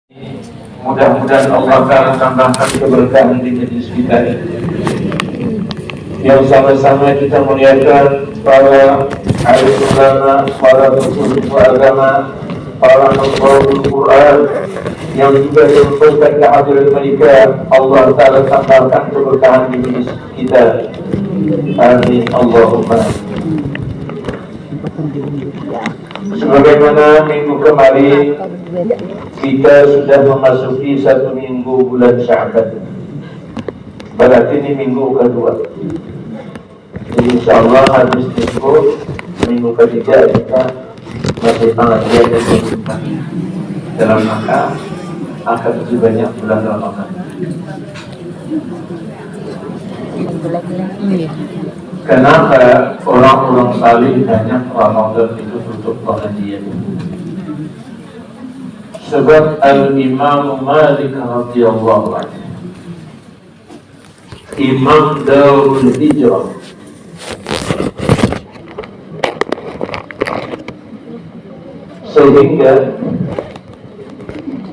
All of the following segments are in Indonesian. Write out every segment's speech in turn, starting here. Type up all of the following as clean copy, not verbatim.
Mudah-mudahan Allah Ta'ala tambahkan keberkahan di majlis kita ini. Yang sama-sama kita muliakan para alim ulama, para pesuruh agama, para pembawa Quran yang juga diumpulkan kehadiran mereka. Allah Ta'ala tambahkan keberkahan di majlis kita. Amin Allahumma. Sebagaimana minggu kemarin kita sudah memasuki 1 minggu bulan Sya'ban. Berarti ini minggu kedua. Jadi insyaAllah habis minggu ketiga kita masih pengajian dan pengurusan dalam rangka akan lebih banyak bulan Ramadan. Kenapa orang-orang salih banyak Ramadan itu tutup pengajian? Sebab Al-Imam Malik radhiyallahu anhu, Imam Darul Hijrah, sehingga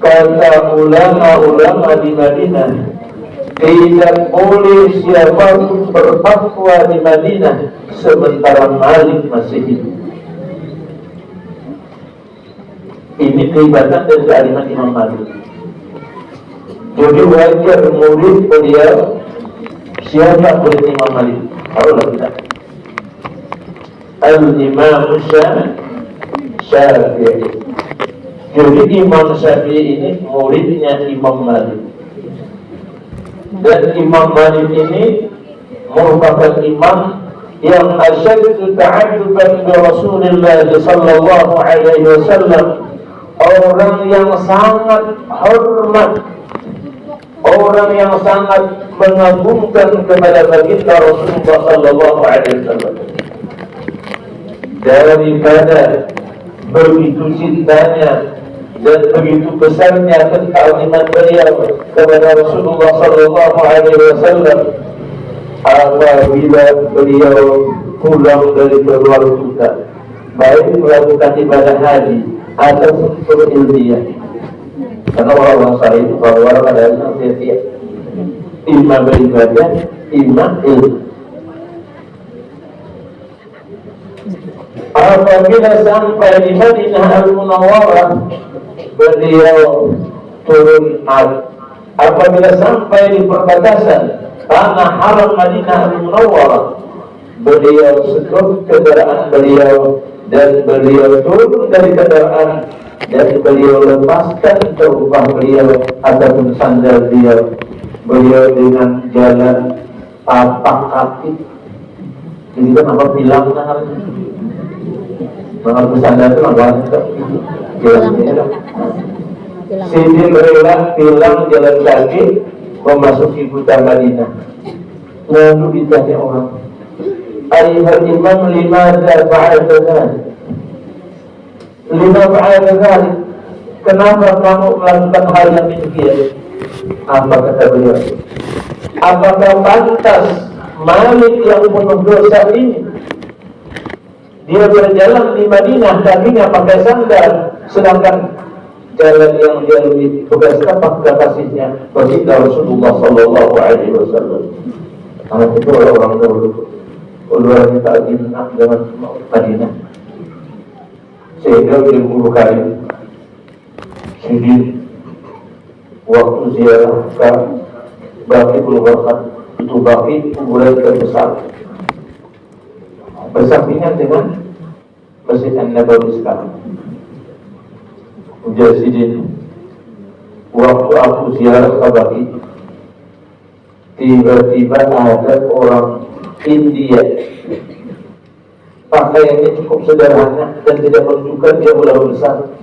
kata ulama-ulama di Madinah, tidak boleh siapapun berfatwa di Madinah sementara Malik masih hidup. Ini kehebatan dan kealiman Imam Malik. Jadi wajar murid beliau siapa murid Imam Malik? Tahulah kita. Al-Imam Syafi'i. Jadi Imam Syafi'i ini muridnya Imam Malik. Dan Imam Malik ini merupakan imam yang asyaddu ta'adduban bi Rasulillah sallallahu alaihi wasallam, orang yang sangat hormat, orang yang sangat mengagungkan kepada baginda Rasulullah sallallahu alaihi wasallam. Daripada begitu cintanya dan begitu besarnya ketakziman beliau kepada Rasulullah sallallahu alaihi wasallam, apabila beliau pulang dari keluar kota, baik melakukan ibadah haji atau berilmiah, karena orang-orang saleh itu orang adalah dia imam beribadah, imam ilmu. Apabila sampai di Madinah Al-Munawwarah, beliau turun naik. Apabila sampai di perbatasan tanah haram Madinah Al-Munawwarah, beliau sekut kendaraan beliau dan beliau turun dari kendaraan dan beliau lepaskan terubah beliau ataupun sandal beliau. Beliau dengan jalan tapak kaki. Ini kan apa bilang mengaku sandal itu apa? Sini berilah bilang jalan kaki memasuki kota Madinah. Lalu ditanya orang, Ayuhal imam limadha fa'alta dhalik? Lima fa'alta dhalik? Kenapa kamu melakukan hal yang demikian? Apa kata beliau? Apakah pantas Malik yang penuh dosa ini dia berjalan di Madinah kakinya pakai sandal, sedangkan jalan yang dia lebih bekas tapak kekasihnya baginda Rasulullah sallallahu alaihi wasallam. Karena itu orang dahulu keluar kita enak dengan Madinah, sehingga berpuluh kali sini waktu ziarah ke Baqi Bulgharkat itu Baqi kuburan terbesar bersampingan dengan Masjid An-Nabawi sekarang. Mujahidin, waktu aku ziarah ke Baqi, tiba-tiba ada orang India, pakaiannya cukup sederhana dan tidak menunjukkan dia ulama besar.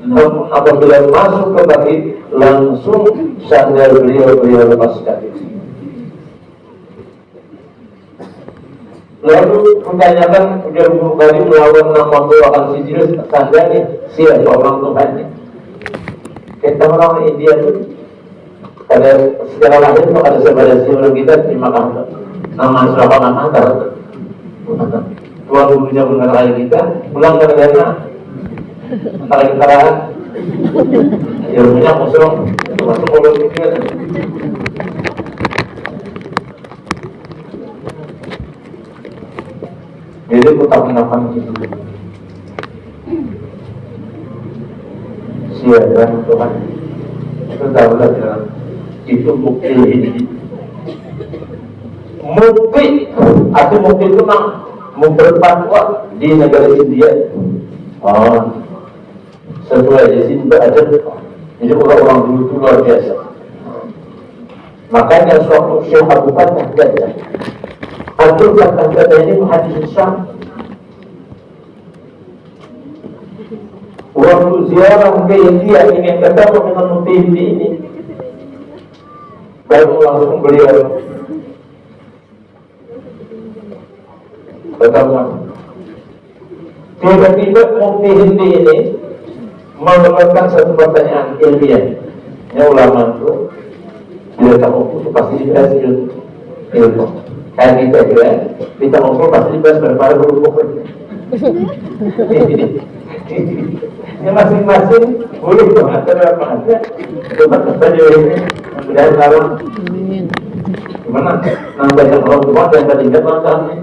Namun apabila masuk ke Baqi, langsung sandal beliau lepaskan. Lalu menanyakan udah kali melawan nama akan sijil sandalnya siapa orang Tuhannya? Kita orang India itu ada secara lahir itu ada sebadan orang kita terima kasih nama siapa nama tuan gurunya benar kita pulang ke negara antara ketarahan ilmunya kosong, termasuk politik juga. Jadi kita menakan itu. Siapa Tuhan? Sudah dalam itu bukti ini. Mukti atau mukti itu memperfatwa di negara India. Sesuai di sini ada. Jadi orang dulu itu luar biasa. Makanya suatu Syekh Abu Fatah kata, Abdul Fatah kata ini muhadis Syam. Waktu ziarah ke India ingin ketemu dengan mufti ini, baru langsung beliau pertemuan. Tiba-tiba mufti Hindi ini mengeluarkan satu pertanyaan ilmiah. Ini ulama itu bila tak ngumpul pasti dibahas ilmu. Kayak kita juga, kita ngumpul pasti dibahas berapa berhubung. Ini masing-masing boleh mengatur apa aja. Cuma saja ini mudah kalau gimana nambah yang orang tua dan tingkat masalahnya.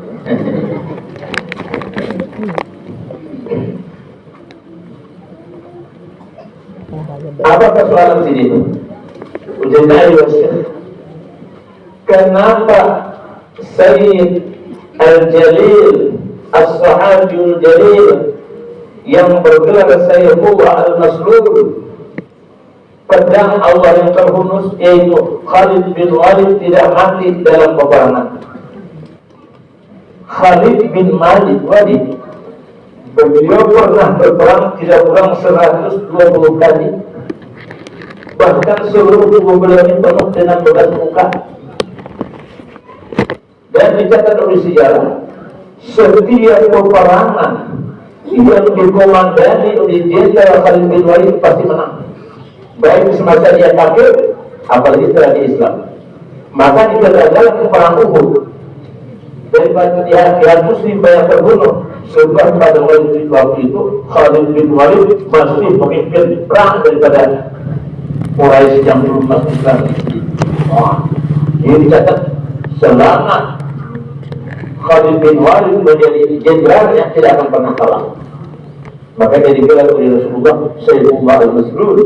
Apa persoalan sini itu? Ujian dari Syekh. Kenapa Sayyid Al-Jalil As-Sahabiyul Jalil yang bergelar Sayyidullah Al-Maslul, pedang Allah yang terhunus, yaitu Khalid bin Walid, tidak mati dalam peperangan. Khalid bin Walid, beliau pernah berperang tidak kurang 120 kali. Bahkan seluruh tubuh beliau ini penuh dengan bekas luka. Dan dicatat oleh sejarah, setiap peperangan yang dikomandani oleh Jenderal Khalid bin Walid pasti menang. Baik semasa dia kafir, apalagi setelah di Islam. Maka di kegagalan perang Uhud, daripada pihak Muslim banyak terbunuh, sebab pada waktu itu Khalid bin Walid masih memimpin perang daripada Quraisy yang belum masuk Islam. Ini dicatat selama Khalid bin Walid menjadi jenderal yang tidak akan pernah kalah. Maka jadi gelar oleh Rasulullah Sayyidullah Al-Maslul,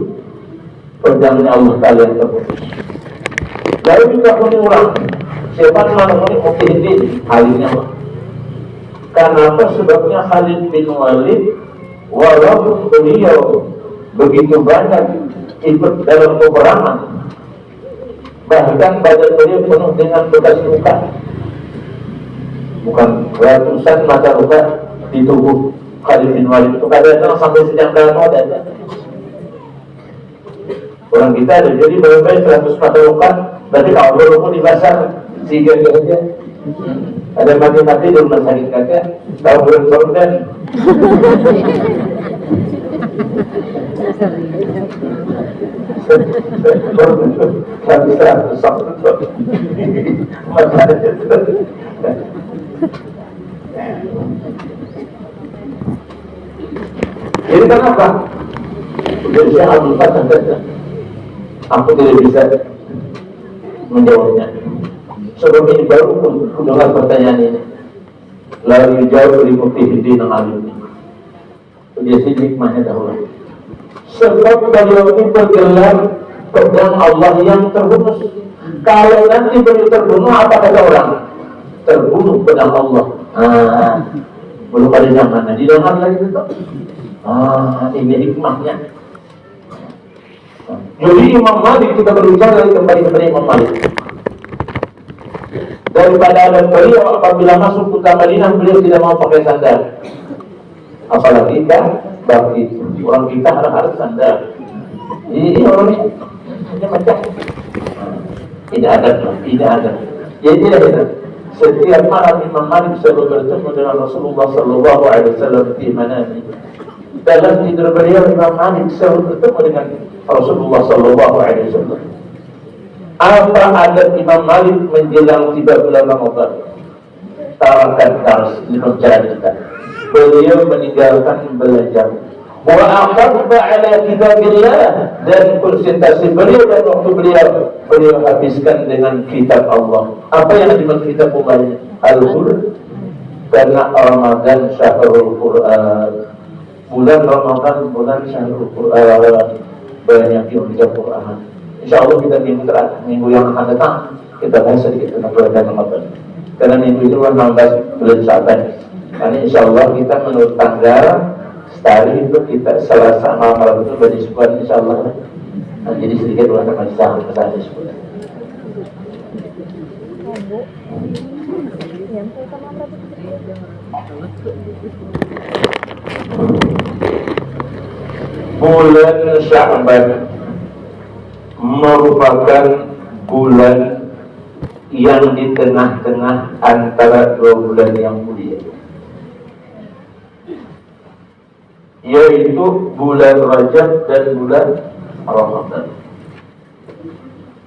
pedangnya Allah Ta'ala yang terputus. Lalu kita mengulang, siapa namanya mufti ini? Khalidnya Allah. Kenapa? Sebabnya Khalid bin Walid walaupun beliau begitu banyak ikut dalam peperangan, bahkan badan beliau penuh dengan bekas luka, bukan ratusan mata luka di tubuh Khalid bin Walid itu kadang-kadang sampai sejangkauan ada. Orang kita ada jadi berapa 100 mata luka, berarti kalau berhubung di pasar sehingga aja ada mati-mati di rumah sakit kakak, tahu belum kan? Jadi kenapa? Jadi saya Abdul Fatah kata, aku tidak bisa menjawabnya. Sebab ini baru pun dengar pertanyaan ini, lalu dijawab oleh mufti Hindi yang alim. Dia sih hikmahnya dahulu. Sebab beliau ini bergelar pedang Allah yang terhunus. Kalau nanti beliau terbunuh, apa kata orang? Terbunuh pedang Allah. Belum ada zamannya. Didengar lagi itu. Ini hikmahnya. Jadi Imam Malik, kita berbicara kembali kepada Imam Malik. Daripada ada beliau apabila masuk kota Madinah, beliau tidak mau pakai sandal. Apalagi kan bagi orang kita harus sandal. Ini orangnya macam tidak ada. Jadi tidak ada. Setiap malam Imam Malik selalu bertemu dengan Rasulullah Sallallahu Alaihi Wasallam di manami. Dalam tidur beliau Imam Malik selalu bertemu dengan Rasulullah Sallallahu Alaihi Wasallam. Apa adat Imam Malik menjelang tiba bulan Ramadan? Tarakan harus dibaca kita. Beliau meninggalkan belajar wa aqabba ala kitabillah, dan konsentrasi beliau dan waktu beliau habiskan dengan kitab Allah. Apa yang dimaksud kitab Allah? Al-Qur'an. Karena Ramadan syahrul Qur'an, bulan Ramadan bulan syahrul Qur'an, banyak yang baca Qur'an. Insyaallah kita minggu yang akan datang kita bahas sedikit tentang bulan Ramadan. Karena minggu itu 16 bulan Sya'ban. Karena insyaallah kita menurut tanggal setari itu kita Selasa malam itu bagi sebulan insyaallah. Nah, jadi sedikit bulan Ramadan kita disebut. Bulan Sya'ban merupakan bulan yang di tengah-tengah antara dua bulan yang mulia, yaitu bulan Rajab dan bulan Ramadan.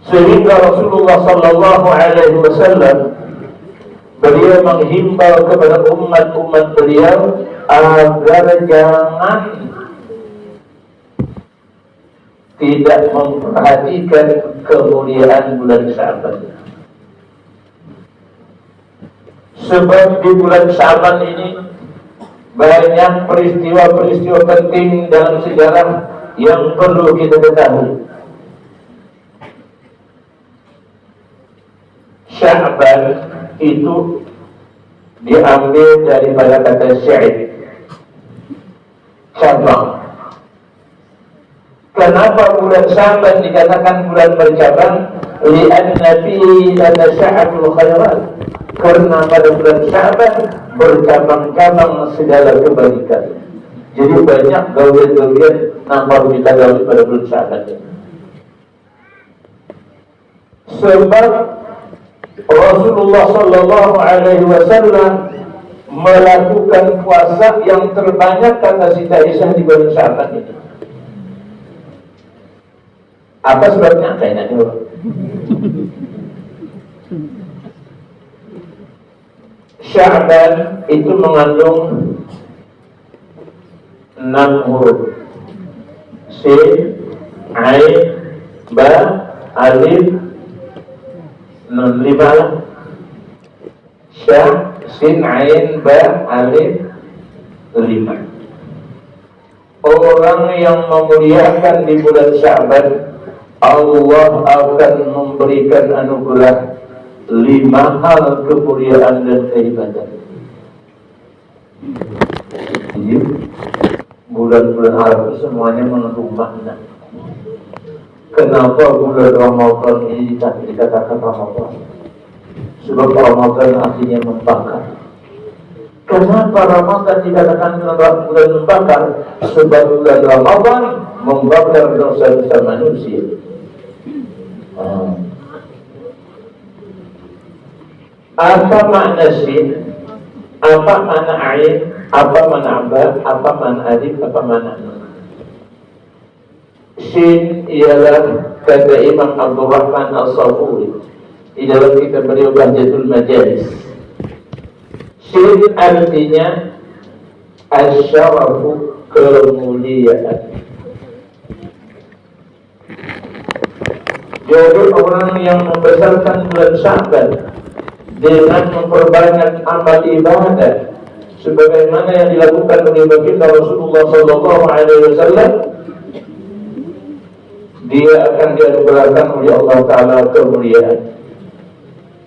Sehingga Rasulullah sallallahu alaihi wasallam beliau menghimbau kepada umat-umat beliau agar jangan tidak memperhatikan kemuliaan bulan Sya'ban. Sebab di bulan Sya'ban ini banyak peristiwa-peristiwa penting dalam sejarah yang perlu kita ketahui. Sya'ban itu diambil daripada kata sya'ib, cabang. Kenapa bulan Sya'ban dikatakan bulan bercabang? Li'anna fihi tanasya'atul khairat. Karena pada bulan Sya'ban bercabang-cabang segala kebaikan. Jadi banyak gaul-gaul nampak kita gaul pada bulan Sya'ban. Sebab Rasulullah sallallahu alaihi wasallam melakukan puasa yang terbanyak kata Siti Aisyah di bulan Sya'ban itu. Apa sebabnya? Kayaknya dulu. Sya'ban itu mengandung 6 huruf. Sin, Ain, Ba, Alif, Nun, 5. Sya, Sin, Ain, Ba, Alif, 5. Orang yang memuliakan di bulan Sya'ban, Allah akan memberikan anugerah 5 hal kemuliaan dan kehebatan. Jadi bulan-bulan Arab itu semuanya mengandung makna. Kenapa bulan Ramadan ini dikatakan Ramadan? Sebab Ramadan artinya membakar. Kenapa Ramadan dikatakan bulan membakar? Sebab bulan Ramadan membakar dosa-dosa manusia. Apa makna sin? Apa makna ain? Apa makna ba? Apa makna alif? Apa makna nun? Sin ialah kata Imam Abdul Rahman Al-Safuri di dalam kitab beliau Bahjatul Majalis. Sin artinya asyarafu, kemuliaan. Jadi orang yang membesarkan bulan Sya'ban dengan memperbanyak amal ibadah sebagaimana yang dilakukan oleh baginda Rasulullah sallallahu alaihi wasallam, dia akan dianugerahkan oleh Allah Ta'ala kemuliaan.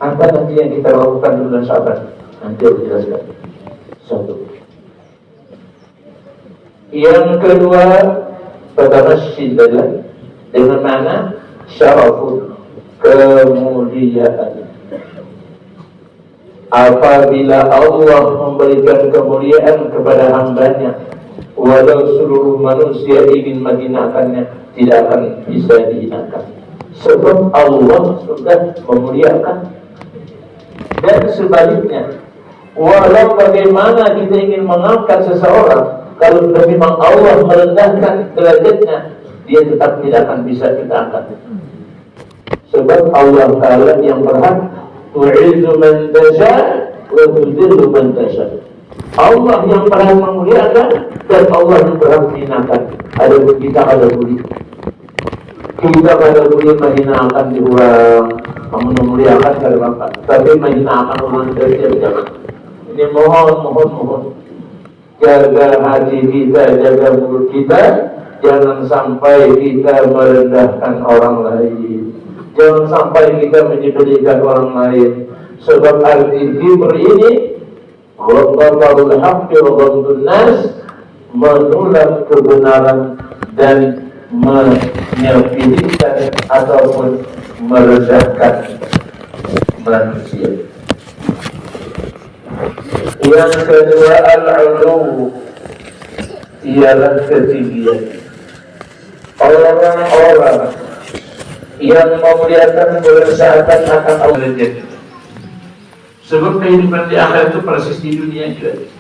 Apa nanti yang kita lakukan di bulan Sya'ban? Nanti aku jelaskan. Satu. Yang kedua, pertama syiddalah dengan mana syarafun, kemuliaan. Apabila Allah memberikan kemuliaan kepada hambanya, walau seluruh manusia ingin menghinakannya, tidak akan bisa dihinakan. Sebab Allah sudah memuliakan. Dan sebaliknya, walau bagaimana kita ingin mengangkat seseorang, kalau memang Allah merendahkan derajatnya, dia tetap tidak akan bisa kita angkat. Sebab Allah Ta'ala yang berhak tu'izzu man tasha wa tudhillu man tasha. Allah yang paling memuliakan dan Allah yang paling menghinakan. Ada kita ada budi. Kita pada budi menghinakan di orang, memuliakan dari Bapak, tapi menghinakan orang dari jangan. Ini mohon. Jaga hati kita, jaga mulut kita, jangan sampai kita merendahkan orang lain. Jangan sampai kita menyebelihkan orang lain. Sebab arti kibr ini ghadarul haqqi wa ghamdun nas, menolak kebenaran dan menyepelekan ataupun merendahkan manusia. Yang kedua, al-ulu, ialah ketinggian. Orang-orang yang memuliakan bersyarat akan Allah. Sebab kehidupan di akhirat itu persis di dunia juga.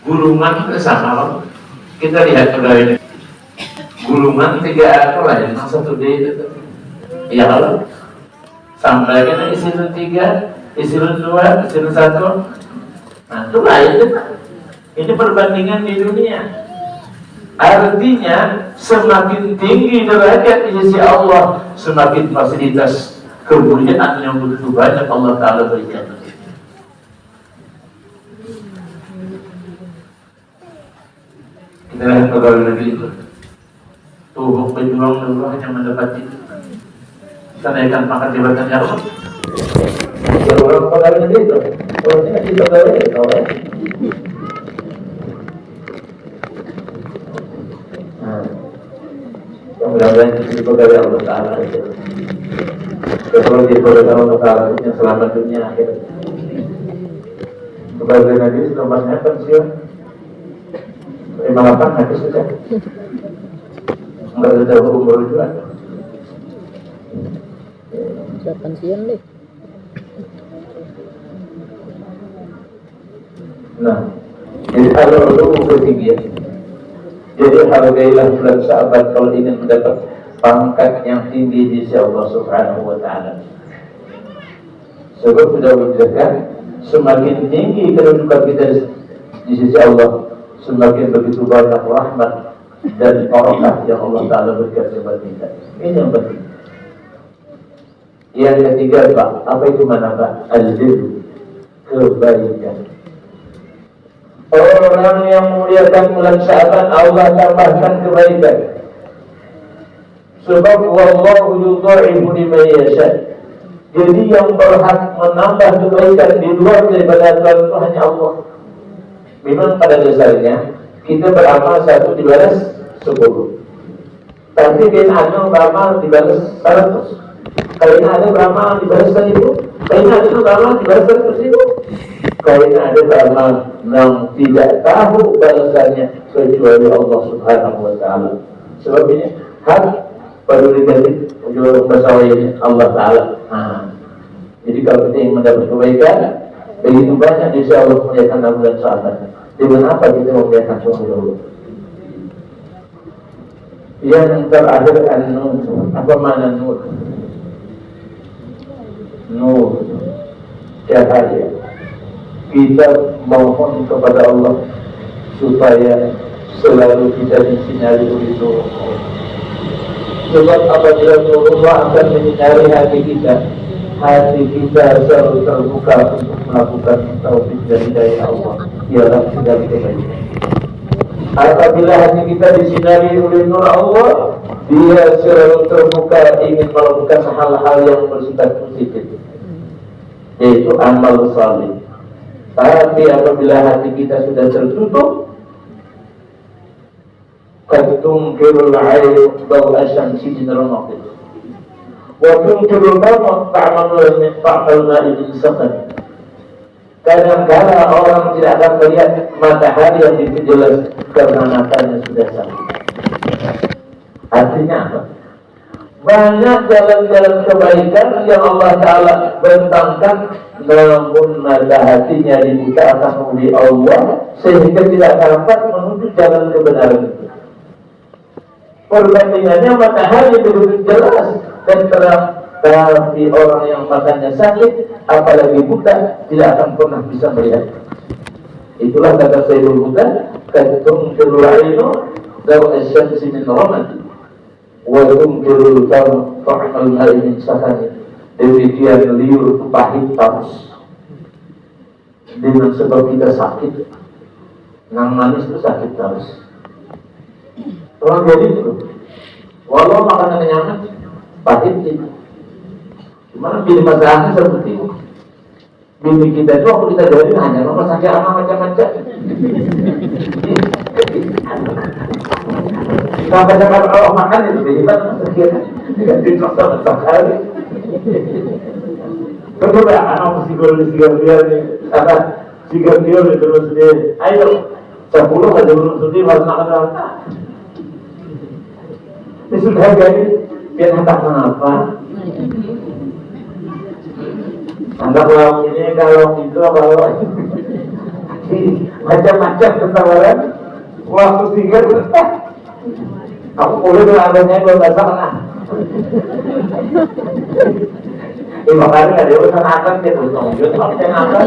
Gulungan sama. Kita lihat pegawai gulungan 3A lain, yang 1D itu. Ya Allah. Sampai kan istilah 3, istilah 2, istilah 1. Nah, itu lain. Ini perbandingan di dunia. Artinya semakin tinggi derajat di sisi Allah, semakin fasilitas kemuliaan yang begitu banyak Allah Ta'ala berikan. Kita lihat pegawai negeri itu. Tuh berjuang dulu hanya mendapati kenaikan pangkat jabatannya Allah. Orang pegawai negeri itu, orangnya di pegawai itu, mudah-mudahan di pegawai Allah Ta'ala itu. Kalau di pegawai Allah Ta'ala itu yang selamat dunia akhir. Pegawai negeri selamatnya pensiun 58 habis sudah. Enggak ada umur juga. Sudah pensiun deh. Nah, jadi al-ulu ketinggian. Jadi hargailah bulan Sya'ban kalau ingin mendapat pangkat yang tinggi di sisi Allah Subhanahu wa Ta'ala. Sebab sudah menjelaskan semakin tinggi kedudukan kita di sisi Allah, semakin begitu banyak rahmat dan barakah yang Allah Ta'ala berikan kepada kita. Ini yang penting. Yang ketiga, Pak, apa itu mana Pak? Al-birru, kebaikan. Orang yang memuliakan bulan Sya'ban Allah tambahkan kebaikan. Sebab wallahu yudha'ifu liman yasha. Jadi yang berhak menambah kebaikan di luar daripada Tuhan itu hanya Allah. Memang pada dasarnya kita beramal 1 dibalas 10. Tapi kita ada beramal dibalas 100. Kalau ada beramal dibalas 1000. Kalau ada beramal dibalas 100.000. Kalau ada beramal yang tidak tahu balasannya kecuali Allah Subhanahu wa Ta'ala. Sebab ini hak peduli dari ujung besarnya Allah Ta'ala. Jadi kalau kita ingin mendapat kebaikan, begitu banyak insya Allah memuliakan bulan Sya'ban. Dengan apa kita memuliakan dulu? Yang terakhir an-nur. Apa makna nur? Nur, cahaya. Kita mohon kepada Allah supaya selalu kita disinari oleh nur. Sebab apabila nurullah akan menyinari hati kita selalu terbuka untuk melakukan taufik dan hidayah Allah. Ialah segala kebaikan. Apabila hati kita disinari oleh nur Allah, dia selalu terbuka ingin melakukan hal-hal yang bersifat positif, yaitu amal saleh. Tapi apabila hati kita sudah tertutup, katumkirul air bau asyamsi min ramaqid wa tumkirul ramaq ta'amalul min fa'alna ibn sakhan. Kadang-kadang orang tidak akan melihat matahari yang itu jelas karena matanya sudah sakit. Artinya apa? Banyak jalan-jalan kebaikan yang Allah Ta'ala bentangkan, namun mata hatinya dibuka akan memuji Allah sehingga tidak dapat menuju jalan kebenaran itu. Perbandingannya matahari begitu jelas dan terang, tapi orang yang matanya sakit apalagi buta tidak akan pernah bisa melihat. Itulah kata Sayyidul Huda, katum kirul-ainu daw asyamsi min ramadi wa tumkirul kam fa'mal hari min sahani. Demikian liur itu pahit terus. Dengan sebab kita sakit, nang manis itu sakit terus. Orang jadi itu, walau makanan nyaman, pahit itu. Gimana pilih masalahnya seperti itu? Bini kita itu waktu kita jadi hanya nomor sakit apa macam-macam. Sampai sekarang kalau makan itu kita sakit, tidak sama sekali. Coba anak sigar dia apa sigar dia terus dia, ayo 10 aja belum sudah harus makan apa? Ini sudah jadi biar hendak apa? Anggap lauk ini kalau itu kalau macam-macam ketawaran waktu sigar aku boleh beradanya kalau nggak salah. Lima kali nggak ada urusan akan dia untung juga pakai akan.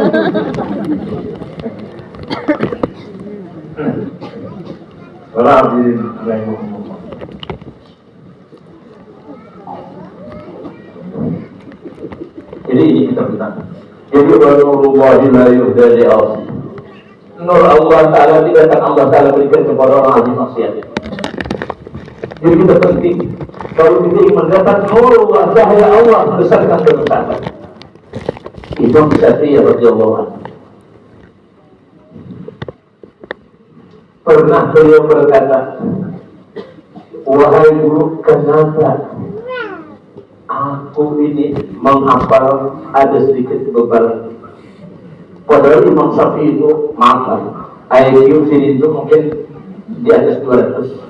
Kalau abis jadi ini kita bilang. Jadi Rasulullah la yuhda li asi. Nur Allah Ta'ala tidak akan Allah Ta'ala berikan kepada orang ahli maksiat. Jadi kita penting kalau kita ingin mendapat nur Allah, cahaya Allah besarkan kebesaran. Imam Syafi'i radhiyallahu anhu pernah beliau berkata, wahai guru, kenapa aku ini menghafal ada sedikit beban? Padahal Imam Syafi'i itu maaf, IQ sini itu mungkin di atas 200.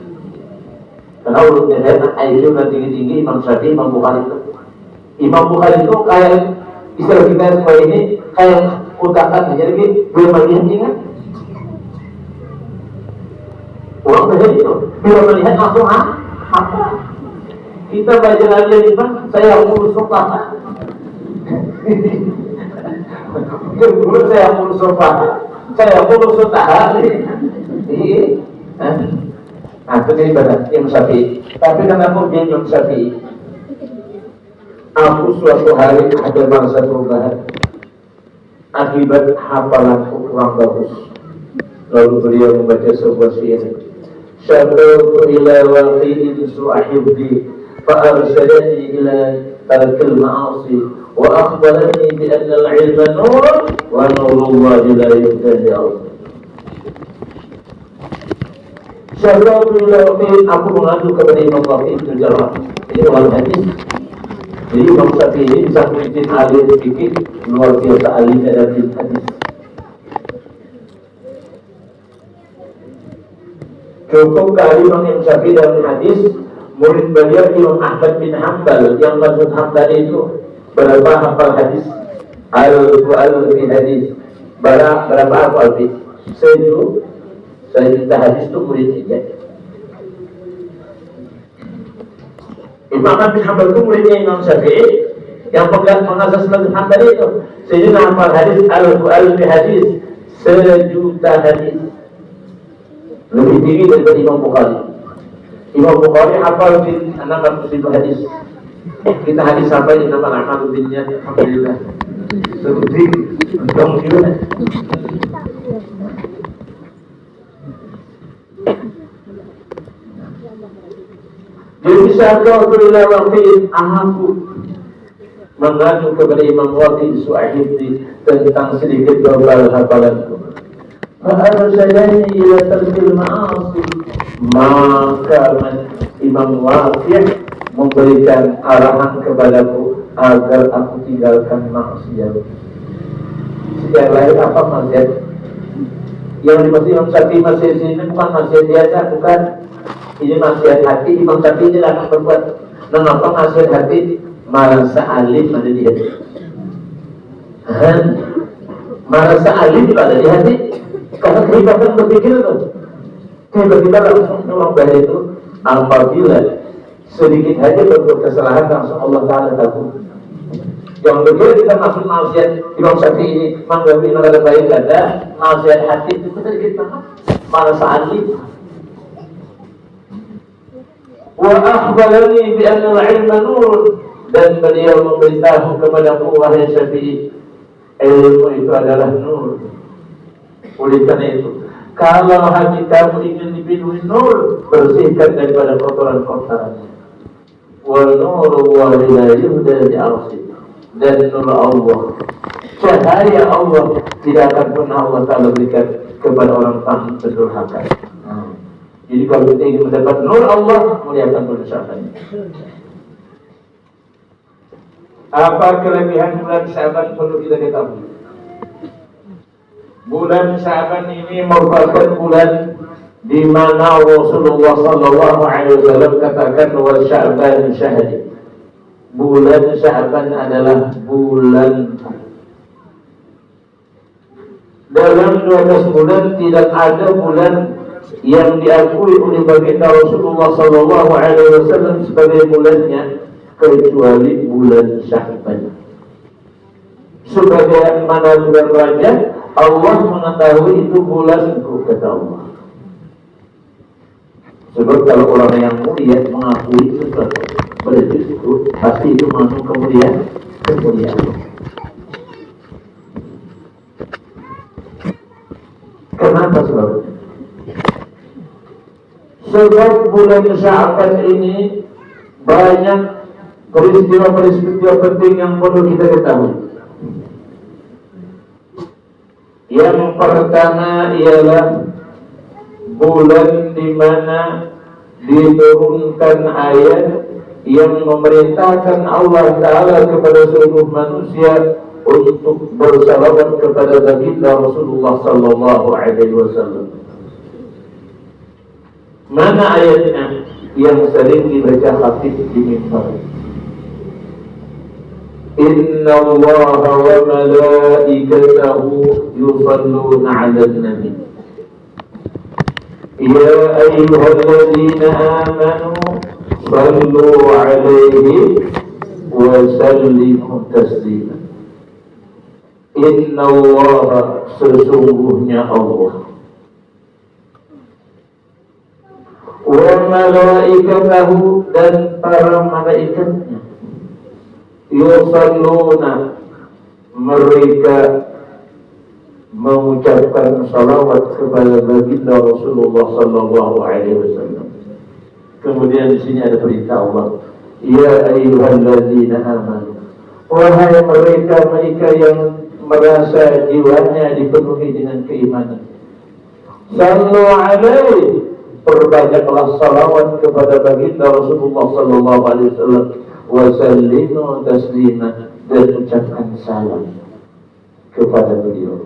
Karena urutnya IQ dan tinggi-tinggi Imam Syafi'i, Imam Bukhari itu. Imam Bukhari itu kayak istilah kita seperti ini, kayak utakan, jadi belum melihat ingat. Orang melihat itu, belum melihat langsung apa? Kita baca lagi Imam, saya urus sopan. Dulu saya urus sopan, saya urus sopan. Nah, itu ibadah Imam Syafi'i. Tapi kenapa dia Imam Syafi'i? Aku suatu hari ada bangsa perubahan akibat hafalanku kurang bagus. Lalu beliau membaca sebuah syair. Syabautu ila waqi'in su'ahibdi fa'arsyadani ila tarkil ma'asi wa akhbarani bi anna al-'ilma nurun wa nurullahi la yuhda li'awdi. Syabautu ila waqi'in, aku mengadu kepada Imam Waqi'in bin Jarrah. Ini orang hadis. Jadi Imam Syafi'i ini bisa menjadi ahli fikih, luar biasa ahli dalam hadis. Cukup kali Imam Syafi'i dalam hadis, murid beliau Imam Ahmad bin Hanbal yang maksud Hanbal itu berapa hafal hadis? Al-Quran fi hadis. Berapa hafal hadis? Saya minta hadis itu murid 3. Imam Ahmad bin Hanbal itu muridnya Imam Syafi'i yang pegang mengasas mazhab Hanbali itu. Sayyidina hafal hadis Al-Quran fi hadis 1.000.000 hadis. Lebih tinggi daripada Imam Bukhari. Imam Bukhari hafal 600.000 hadis. Kita hadis sampai di nama Ahmad bin Niat, alhamdulillah. Seperti untung juga. Jadi syakau ila waqi'in, aku mengadu kepada Imam Waqi'in su'ahibdi tentang sedikit global hafalanku. Fa'arsyadani ila tarkil ma'asi, maka Imam Waqi' memberikan arahan kepadaku agar aku tinggalkan maksiat. Yang lain apa maksiat? Yang dimaksud Imam Syafi'i maksiat ini bukan maksiat biasa, bukan. Ini maksiat hati. Imam Syafi'i tidak akan berbuat. Mengapa maksiat hati? Merasa alim ada di hati. Merasa alim ada di hati. Karena kehebatkan berpikir itu. Tiba-tiba langsung orang baik itu apabila sedikit saja berbuat kesalahan langsung Allah Ta'ala takut. Yang begitu kita masuk nasihat Imam Syafi'i ini menggawi negara baik ada nasihat hati itu sedikit banget malah saat itu. Wa akhbarani bi anna al-ilma nur, dan beliau memberitahu kepadaku wahai Syafi'i, ilmu itu adalah nur. Oleh karena itu, kalau hati kamu ingin dipenuhi nur, bersihkan daripada kotoran-kotorannya. Wa nuru wa la yuhda li arsi, dan nur Allah, cahaya Allah tidak akan pernah Allah Ta'ala berikan kepada orang pendurhaka. Jadi kalau kita ingin mendapat nur Allah, muliakan berusahaannya. Apa kelebihan bulan Syaban perlu kita ketahui? Bulan Syaban ini merupakan bulan di mana Rasulullah sallallahu alaihi wasallam katakan wa Sya'ban syahri. Bulan Syaban adalah bulan. Dalam 12 bulan tidak ada bulan yang diakui oleh baginda Rasulullah sallallahu alaihi wasallam sebagai bulannya kecuali bulan Syaban. Sebagaimana bulan Rajab, Allah mengetahui itu bulanku, kata Allah. Sebab kalau orang yang mulia mengakui sesuatu, berarti itu pasti itu mengandung kemuliaan. Kenapa sebabnya? Sebab bulan Syaban ini banyak peristiwa-peristiwa penting yang perlu kita ketahui. Yang pertama ialah bulan di mana diturunkan ayat yang memerintahkan Allah Ta'ala kepada seluruh manusia untuk bersalawat kepada baginda Rasulullah sallallahu alaihi wasallam. Mana ayatnya yang sering dibaca khatib di mimbar? Inna Allah wa malaikatahu yusalluna 'alan nabi. Ya ayyuhalladzina amanu sallu 'alaihi wa sallimu taslima. Inna Allah, sesungguhnya Allah, wa malaikatahu, dan para malaikatnya, yusalluna, mereka mengucapkan salawat kepada baginda Rasulullah sallallahu alaihi wasallam. Kemudian di sini ada perintah Allah, ya ayyuhalladzina amanu, wahai mereka yang merasa jiwanya dipenuhi dengan keimanan, sallu alaihi, perbanyaklah salawat kepada baginda Rasulullah sallallahu alaihi wasallam, wa sallimu taslima, dan ucapkan salam kepada beliau.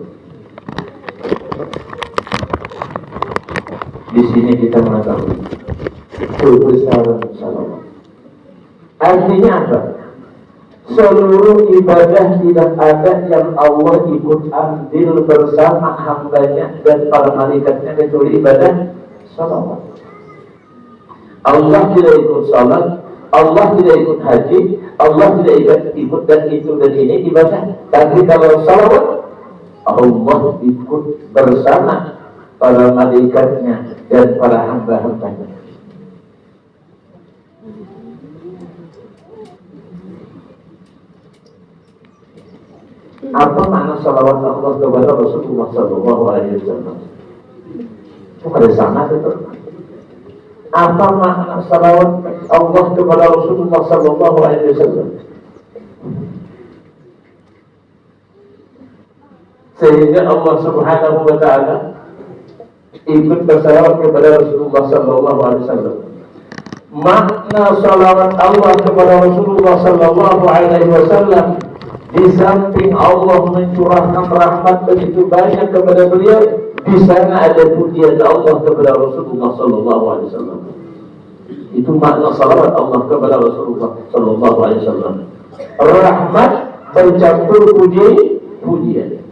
Di sini kita mengetahui kebesaran salawat. Artinya apa? Seluruh ibadah tidak ada yang Allah ikut ambil bersama hambanya dan para malaikatnya kecuali ibadah salawat. Allah tidak ikut salat, Allah tidak ikut haji, Allah tidak ikut dan itu dan ini ibadah. Tapi kalau salawat, Allah ikut bersama para malaikatnya dan para hamba-hambanya. Apa makna salawat Allah kepada Rasulullah sallallahu alaihi wasallam? Pada sana betul. Apa makna salawat Allah kepada Rasulullah sallallahu alaihi wasallam? Sehingga Allah Subhanahu wa taala ikut bersalawat kepada Rasulullah sallallahu alaihi wasallam. Makna salawat Allah kepada Rasulullah sallallahu alaihi wasallam, di samping Allah mencurahkan rahmat begitu banyak kepada beliau, di sana ada pujian Allah kepada Rasulullah sallallahu alaihi wasallam. Itu makna salawat Allah kepada Rasulullah sallallahu alaihi wasallam. Rahmat bercampur pujian.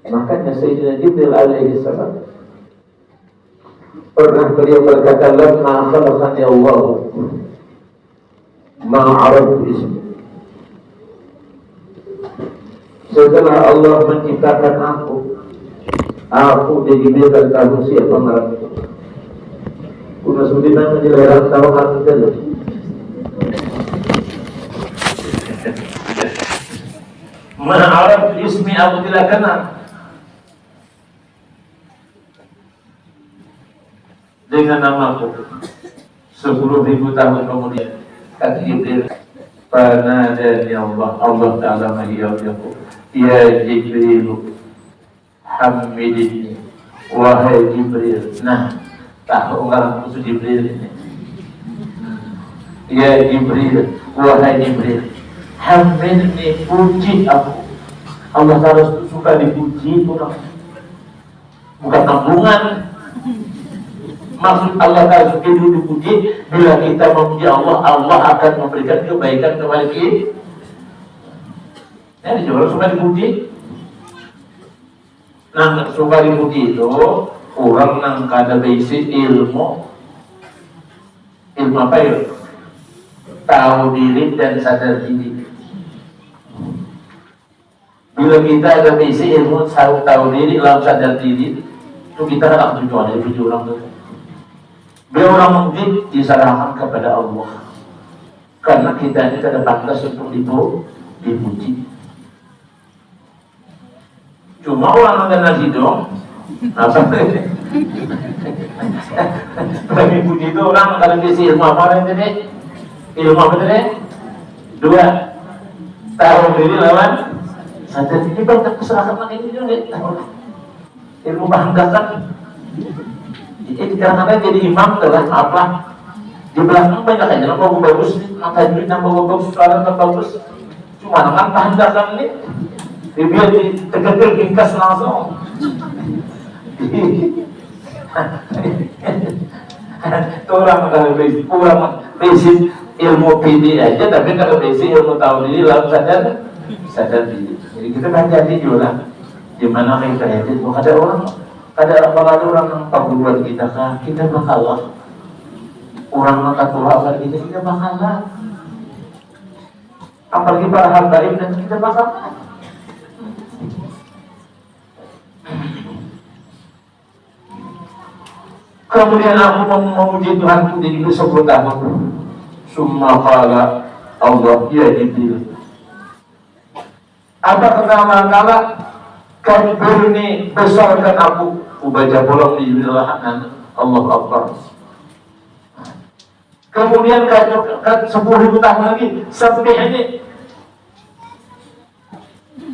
Makanya Sayyidina Jibril alaihi salam pernah beliau berkata, lamma khalaqani Allah ma'arab ismi. Setelah Allah menciptakan aku dijadikan kamu siapa marahku. Kuna sudah menjelaskan tahu hati itu. Ma'arab ismi aku tidak kenal. Dengan namaku 10.000 tahun kemudian kata Jibril, fanadani Allah Ta'ala mahiyyaku ya Jibril hamidini, wahai Jibril. Nah, tahu orang musuh Jibril ini. Ya Jibril, wahai Jibril, hamidini, puji aku. Allah Ta'ala suka dipuji orang, bukan tanggungan. Maksud Allah Ta'ala suka dipuji, bila kita memuji Allah, Allah akan memberikan kebaikan kepada kita. Jadi orang suka dipuji. Nah, suka dipuji itu orang yang kada basic ilmu apa ya? Tahu diri dan sadar diri. Bila kita ada basic ilmu, tahu diri, lalu sadar diri, itu kita akan tujuan dari puji orang itu. Bila orang mungkin diserahkan kepada Allah, karena kita ini tidak pantas untuk dipuji. Cuma orang mengenal hidung, apa? Bagi puji itu orang kalau bisa ilmu apa ini? Ilmu apa ini? 2, tahu diri lawan sadar diri. Banyak keserakaman ini juga. Ilmu banggakan. Jadi kadang-kadang jadi imam telah apa? Di belakang banyak aja nama bagus, mata duit nama bagus, suara nama bagus. Cuma kan banggakan ini. Dia ditekan ringkas langsung. Orang kalau basic ilmu PD aja, tapi kalau basic ilmu tahu diri lalu sadar diri. Jadi kita kan jadi juga di mana kita itu ada orang yang perguruan kita kan, kita bakalah orang maka Tuhan kita bakalah. Apalagi para habaib dan kita bakalah. Kemudian aku memuji Tuhanku jadi 10 tahun. Summa qala Allah ya Jibril. Apa pertama kala kabirni, besarkan aku. Ubaca pulang di Jibril Allah Akbar. Kemudian 10.000 tahun lagi sampai ini.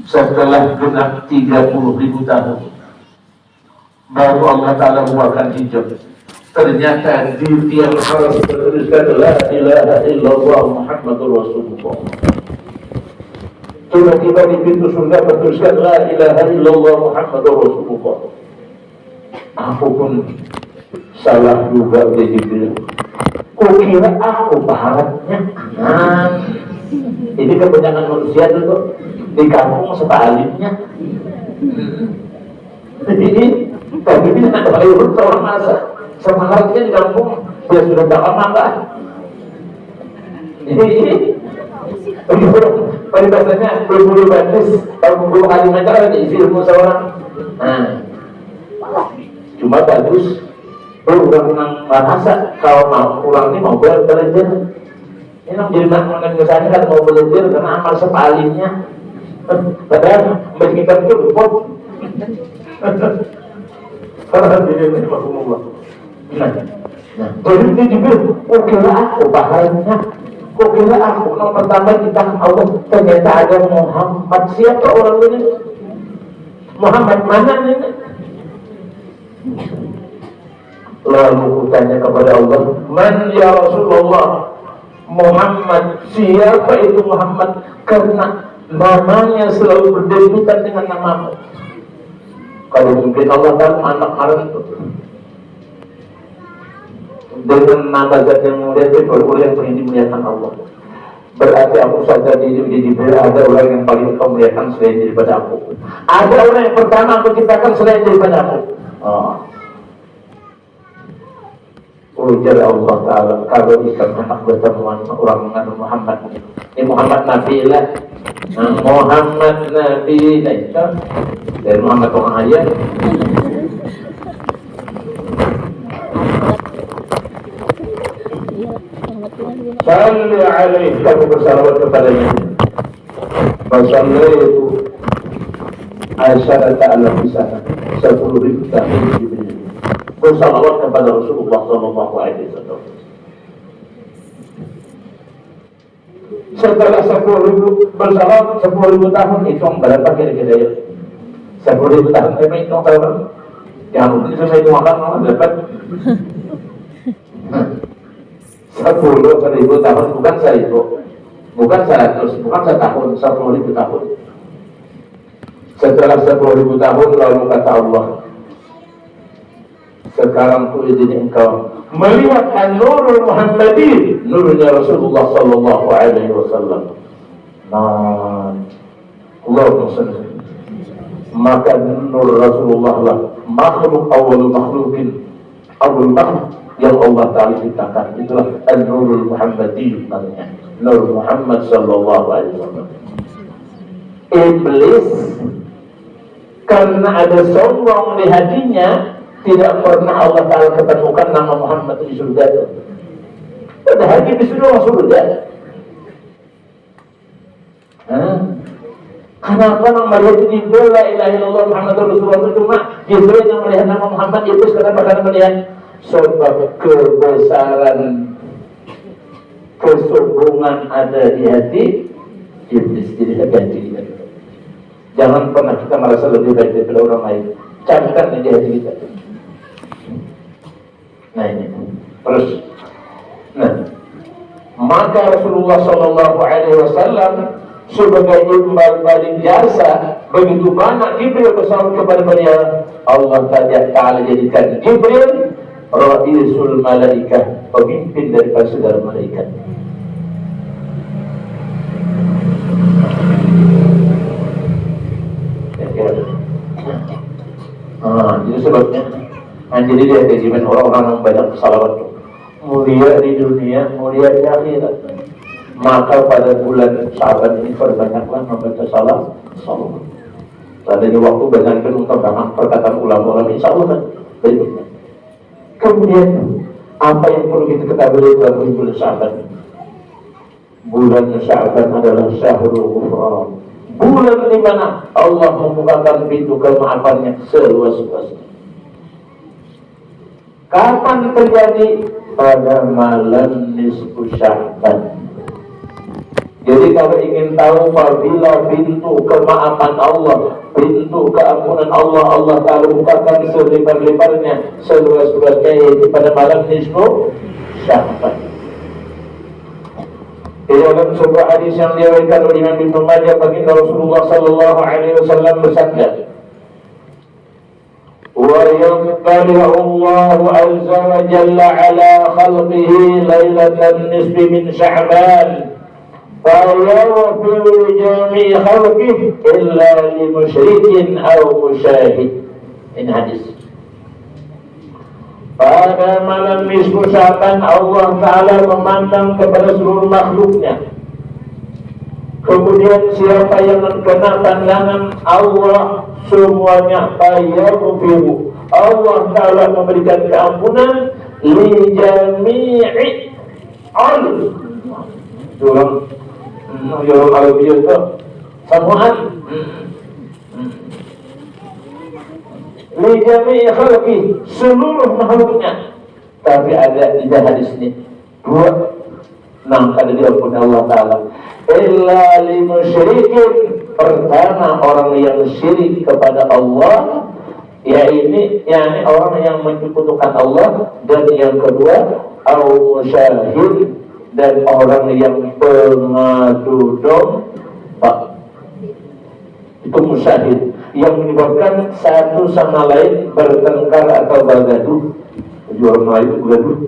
Setelah genap 30.000 tahun, baru Allah Ta'ala buatkan hijab. Ternyata di tiang harus tertuliskan la ilaha illallah Muhammadur Rasulullah. Tiba-tiba di pintu surga tertuliskan la ilaha illallah Muhammadur Rasulullah. Aku pun salah juga di Jibril. Kukira aku baharatnya kanan. Ini kebanyakan manusia itu di kampung sebaliknya. Jadi tapi ini ada orang masa semangatnya di kampung dia sudah bakal makan. Ini peribahasanya berbulu batis kalau berbulu kali macam ada isi ilmu seorang. Nah, cuma bagus orang merasa kalau mau orang ini mau belajar. Ini menjadi makan misalnya kan mau belajar karena amal sepalinnya. Padahal kita itu repot. Karena dia Allah. Nah, jadi dia juga, kira aku bahannya, kira aku yang pertama kita Allah ternyata ada Muhammad. Siapa orang ini? Muhammad mana ini? Lalu kutanya kepada Allah, man ya Rasulullah, Muhammad, siapa itu Muhammad? Karena namanya selalu berdemputan dengan namamu. Kalau mungkin Allah kan anak haram itu dengan nama zat yang mulia itu baru yang paling dimuliakan Allah. Berarti aku saja di ada orang yang paling kau muliakan selain daripada aku. Ada orang yang pertama aku ciptakan selain daripada aku. ujar Allah Ta'ala, kalau ikan anak bertemuan orang mengandung Muhammad, ini Muhammad Nabi lah, Muhammad Nabi, nah itu dari Muhammad orang ayat. Salli alaihi, kamu bersalawat kepadanya. Masalah itu Aisyah Ta'ala di sana 10.000 tahun bersalawat kepada Rasulullah Sallallahu Alaihi Wasallam. Setelah 10.000 bersalawat 10.000 tahun, itu berapa kira-kira ya? 10.000 tahun, memang itu berapa? Yang mungkin saya itu makan dapat 10.000 tahun, bukan 1.000, bukan 100, bukan 1 tahun, 10.000 tahun. Setelah 10.000 tahun lalu kata Allah, sekarang ku izin engkau melihat an-nurul Muhammadi, nurnya Rasulullah Sallallahu Alaihi Wasallam. Nah, Allahumma salli. Maka nur Rasulullah lah makhluk awal makhlukin, awal makhluk yang Allah Ta'ala ciptakan. Itulah an-nurul Muhammadi namanya, Nur Muhammad Sallallahu Alaihi Wasallam. Iblis karena ada sombong di hatinya, tidak pernah Allah Ta'ala ketemukan nama Muhammad di surga itu. Padahal di surga surga. Kenapa nama melihat Jibril la ilaha illallah Muhammadur Rasulullah itu cuma Jibril yang melihat nama Muhammad, Iblis kenapa karena melihat sebab kebesaran kesombongan ada di hati Iblis, jadi hati-hati. Jangan pernah kita merasa lebih baik daripada orang lain. Camkan di hati kita. Nah ini terus, nah maka Rasulullah Sallallahu Alaihi Wasallam sebagai imbal balik jasa begitu banyak Jibril bersalawat kepada beliau, Allah Ta'ala jadikan Jibril Ra'isul Malaikah, pemimpin daripada segala malaikat. Jadi sebabnya jadi dia kejiban orang-orang yang banyak salawat mulia di dunia, mulia di akhirat. Maka pada bulan Syaban ini perbanyaklah membaca salawat. Pada waktu banyakkan untambahan perkataan ulama-ulama, insya Allah kan berikutnya. Kemudian apa yang perlu kita ketahui dalam bulan Syaban? Bulan Syaban adalah Syahrul Ghufran, bulan di mana Allah membukakan pintu kemaafannya seluas-luasnya. Kapan terjadi? Pada malam nisfu Sya'ban. Jadi kalau ingin tahu apabila pintu kemaafan Allah, pintu keampunan Allah, Allah Ta'ala bukakan selebar-lebarnya, seluas-luasnya, yaitu pada malam nisfu Sya'ban. Di dalam sebuah hadis yang diriwayatkan oleh Imam Ibnu Majah, baginda Rasulullah Sallallahu Alaihi Wasallam bersabda, wa yaqbalu Allah azza wa jalla ala khalqihi lailatan nisfi min Sya'ban fa yaghfiru jami' khalqihi illa li musyrikin aw musyahid. Ini hadis. Pada malam nisfu Sya'ban Allah Ta'ala memandang kepada seluruh makhluknya. Kemudian siapa yang kena pandangan Allah, semuanya fayaghfiru, Allah Ta'ala memberikan keampunan li jami'i al Orang Arabia itu samuan li jami'i khalqi, seluruh makhluknya. Tapi ada di hadis ini dua, kali diampuni Allah Ta'ala. Illa li musyrikin, pertama orang yang syirik kepada Allah, yakni orang yang menyekutukan Allah, dan yang kedua au musyahid, dan orang yang pengadu domba. Itu musyahid, yang menyebabkan satu sama lain bertengkar atau bergaduh. Jadi orang lain itu bergaduh.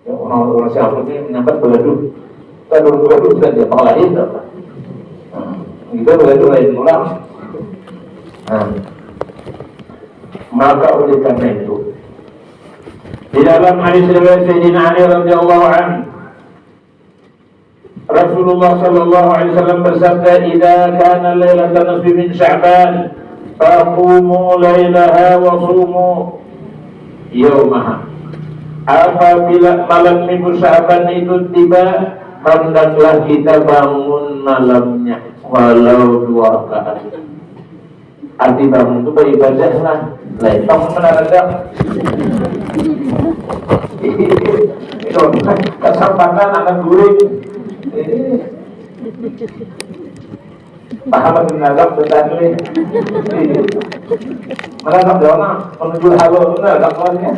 Orang-orang siapa ini menyambat bergaduh. Kalau bergaduh saja mengalahin apa? Kita bergaduh lain ulang. Maka oleh karena itu Di dalam hadis riwayat Sayyidina Ali radhiyallahu anhu, Rasulullah sallallahu alaihi wasallam bersabda, "Idza kana lailatan nisfi min Sya'ban, faqumu lailaha wa sumu yaumaha." Apabila malam minggu Sya'ban itu tiba, hendaklah kita bangun malamnya walau 2 rakaat. Arti bangun itu beribadah lah. Lain bangun mendadak. Kesempatan anak guring. Paham mendadak bertanding. Mendadak dona menuju halo mendadak keluarnya.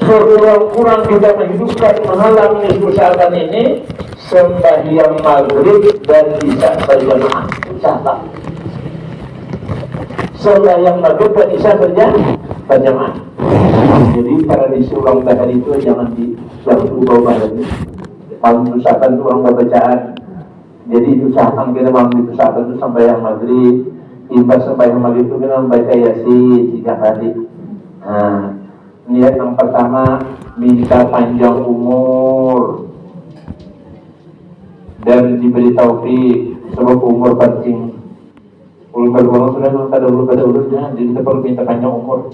Kurang-kurang kita menghidupkan malam nisfu Sya'ban ini sembahyang maghrib dan isya berjamaah. Catat. Sembahyang maghrib dan isya berjamaah. Jadi tradisi ulang tahun itu jangan diubah lagi. Malam nisfu Sya'ban itu ulang bacaan. Jadi usahakan kita malam nisfu Sya'ban itu sembahyang maghrib. Ibadah sembahyang maghrib itu kita membaca Yasin 3 kali. Nah, niat yang pertama minta panjang umur dan diberi taufik, sebab umur penting. Ulun berbohong sudah pada urutnya, jadi kita perlu minta panjang umur.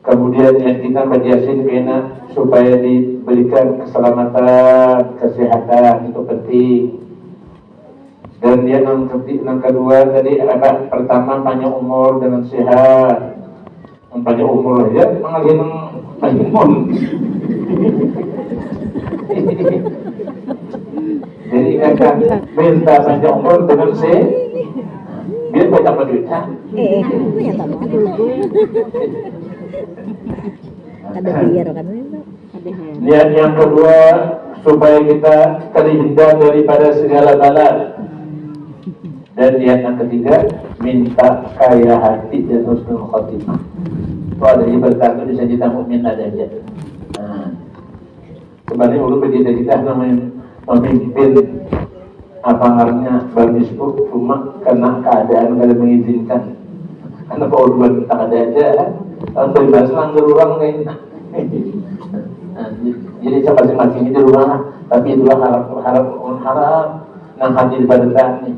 Kemudian niat kita baca Yasin karena supaya diberikan keselamatan, kesehatan, itu penting. Dan dia yang kedua tadi ada pertama panjang umur dengan sehat. Panjang umur aja mengalih panjang umur. Jadi ingatkan minta panjang umur dengan dia banyak duitnya. Ada biar kan. Niat yang kedua supaya kita terhindar daripada segala bala. Dan niat yang ketiga minta kaya hati dan husnul khotimah. Itu ada ibadah itu bisa kita mukmin ada aja. Nah, sebenarnya ulun bercita-cita namanya memimpin apa namanya bermisbuk, cuma karena keadaan kada mengizinkan. Karena kalau ulun tak ada aja, kalau bebas langgar orang lain. Jadi masing-masing itu rumah, tapi itulah harap nah hadir pada tani.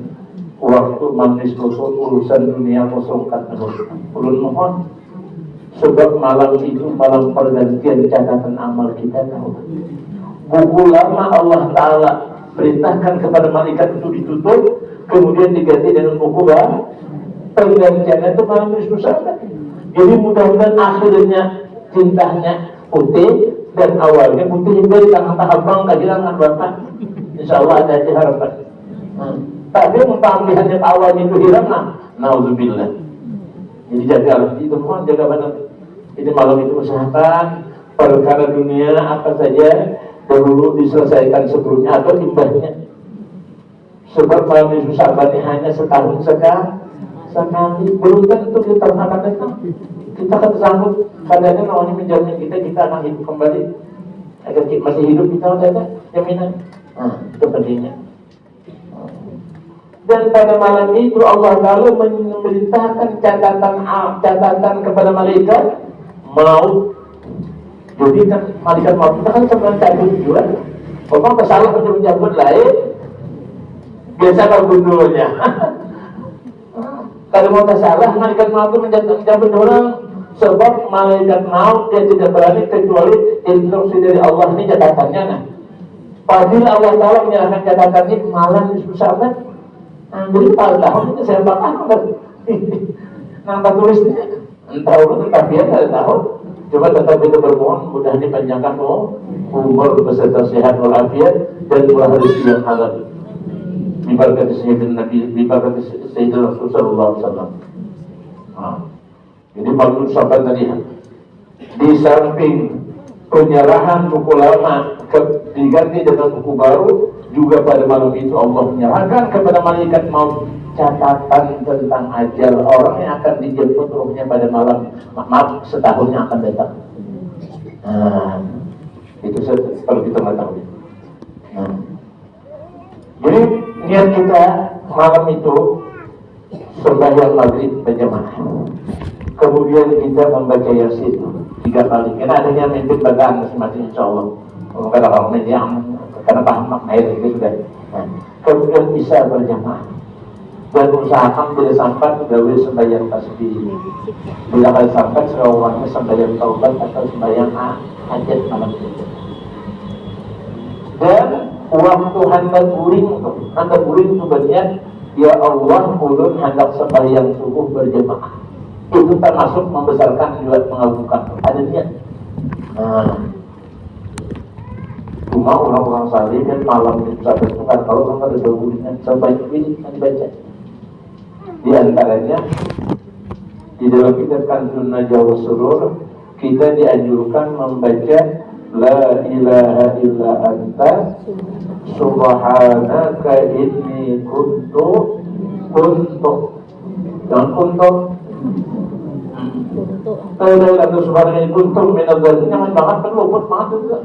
Waktu manis kosong urusan dunia kosongkan ulun mohon. Sebab malam itu malam pergantian catatan amal kita tahu. Buku lama Allah Ta'ala perintahkan kepada malaikat itu ditutup, kemudian diganti dengan buku baru. Pergantian itu malam nisfu Sya'ban. Jadi mudah-mudahan akhirnya cintanya putih dan awalnya putih hingga di tangan-tangan bang kehilangan bapak. Insya Allah ada harapan. Tapi pemilihannya awalnya itu hilang, na'udzubillah. Jadi jaga itu mohon jaga benar. Jadi malam itu usahakan perkara dunia apa saja dahulu diselesaikan sebelumnya atau imbahnya. Sebab malam nisfu Sya'ban ini hanya setahun sekali. Belum tentu kita akan datang. Kita akan sanggup kadang-kadang awalnya menjamin kita akan hidup kembali. Agar kita masih hidup kita ada jaminan. Itu pentingnya. Dan pada malam itu Allah Ta'ala memerintahkan catatan kepada malaikat maut. Jadi kan malaikat maut kita kan sebenarnya cabut juga. Orang kesalahan untuk mencabut lain biasa kalau gundulnya. Kalau mau salah malaikat maut itu mencabut orang. Sebab malaikat maut dia tidak berani kecuali instruksi dari Allah ini catatannya. Padahal Allah Ta'ala menyerahkan catatan ini malam nisfu Sya'ban. Jadi pada tahun itu saya bakal nampak tulisnya entah urut tapi ya tidak tahu. Coba tetap kita bermohon mudah dipanjangkan umur beserta sehat walafiat dan murah rezeki yang halal. Diberkati Sayyidina Nabi, diberkati Sayyidina Rasulullah sallallahu alaihi wasallam. Jadi malam Sya'ban tadi di samping penyerahan buku lama diganti dengan buku baru, juga pada malam itu Allah menyerahkan kepada malaikat maut catatan tentang ajal orang yang akan dijemput ruhnya pada malam setahun yang akan datang. Itu perlu kita mengetahui. Jadi niat kita malam itu sembahyang maghrib berjamaah. Kemudian kita membaca Yasin 3 kali. Karena adanya mimpi bacaan masing-masing insyaallah. Mungkin orang media karena paham makna itu sudah. Nah, kemudian bisa berjamaah. Dan usahakan bila sampai gawe sembahyang tasbih. Bila kali sampai seorangnya sembahyang taubat atau sembahyang hajat malam itu. Dan waktu hendak guring itu banyak. Ya Allah, ulun hendak sembahyang subuh berjamaah. Itu termasuk membesarkan juga mengagungkan. Ada niat. Nah, cuma orang-orang saleh dan malam itu sampai tukar kalau sampai ada guringan sebanyak ini yang dibaca. Di antaranya di dalam kitab Kanzun Najwa wa Surur kita dianjurkan membaca La ilaha illa anta subhanaka inni kuntu jangan kuntu La ilaha illa anta subhanaka inni kuntu minadh dhalimin. Jangan banget kan luput banget juga.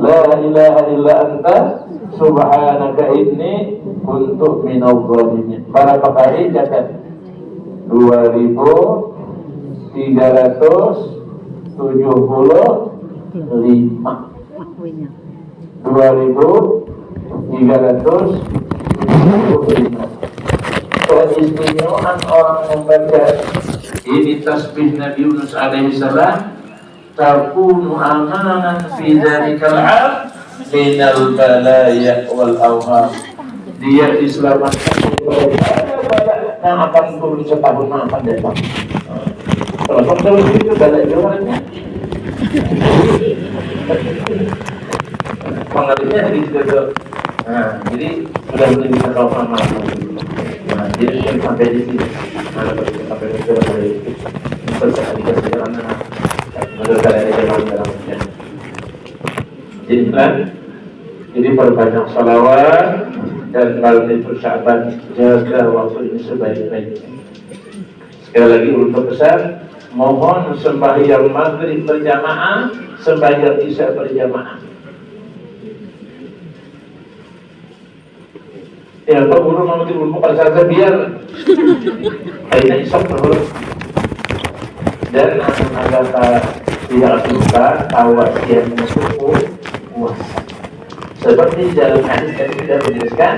La ilaha illa anta subhanaka inni kuntu minadh dhalimin. Berapa kali catat? 2375 Keistimewaan orang membaca ini tasbih Nabi Yunus alaihi salam, takunu amanan fi dzalikal 'am minal balaya wal awham. Dia diselamatkan dari bala yang akan turun setahun yang akan datang. Kalau itu bala jawabannya pengertiannya dari situ. Nah, jadi sudah bisa tahu sama. Nah, jadi sampai di sini. Nah, sampai di sini selesai dikasih jalan. Menurut kalian jalan. Jadi plan. Jadi perbanyak salawat dan malam itu Sya'ban, jaga waktu ini sebaik-baiknya. Sekali lagi untuk pesan, mohon sembahyang maghrib berjamaah, sembahyang isya berjamaah. Ya, kalau burung mau tidur pada saat biar akhirnya isap dulu. Dan agak tidak suka tawas yang suku puasa. Seperti dalam hadis yang kita menjelaskan,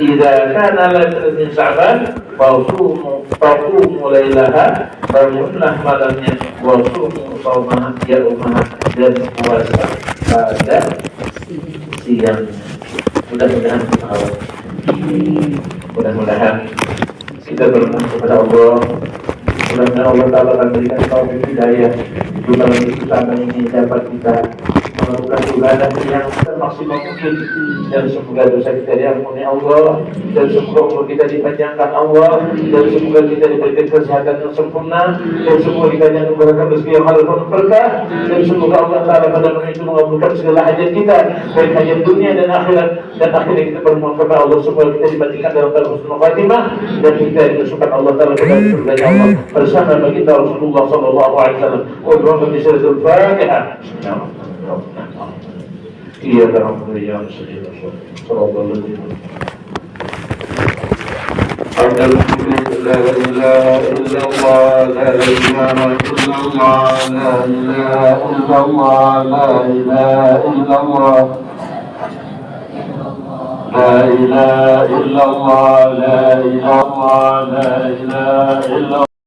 idza kana lailatul min Sya'ban fasumu lailaha, bangunlah malamnya, wasumu shaumaha yaumaha, dan puasa pada siang. Mudah-mudahan mudah-mudahan kita berdoa kepada Allah. Mudah-mudahan Allah Ta'ala akan berikan taufik hidayah di dalam kehidupan ini dapat kita melakukan ibadah yang semaksimal mungkin, dan semoga dosa kita diampuni Allah, dan semoga umur kita dipanjangkan Allah, dan semoga kita diberikan kesehatan yang sempurna, dan semoga kita diberikan rezeki yang halal dan berkah, dan semoga Allah Ta'ala pada menit itu mengabulkan segala hajat kita, baik hajat dunia dan akhirat. Dan akhirnya kita bermohon kepada Allah supaya kita diberikan dalam husnul khatimah, dan kita dimasukkan Allah Ta'ala ke dalam surga Allah bersama bagi kita Rasulullah sallallahu alaihi wasallam. Wa bi suratul Fatihah. Iya dalam beliau sallallahu alaihi wasallam. La ilaha illallah, la ilaha illallah, la ilaha illallah, la ilaha illallah. La ilaha illallah, la ilaha illallah, la ilaha illallah.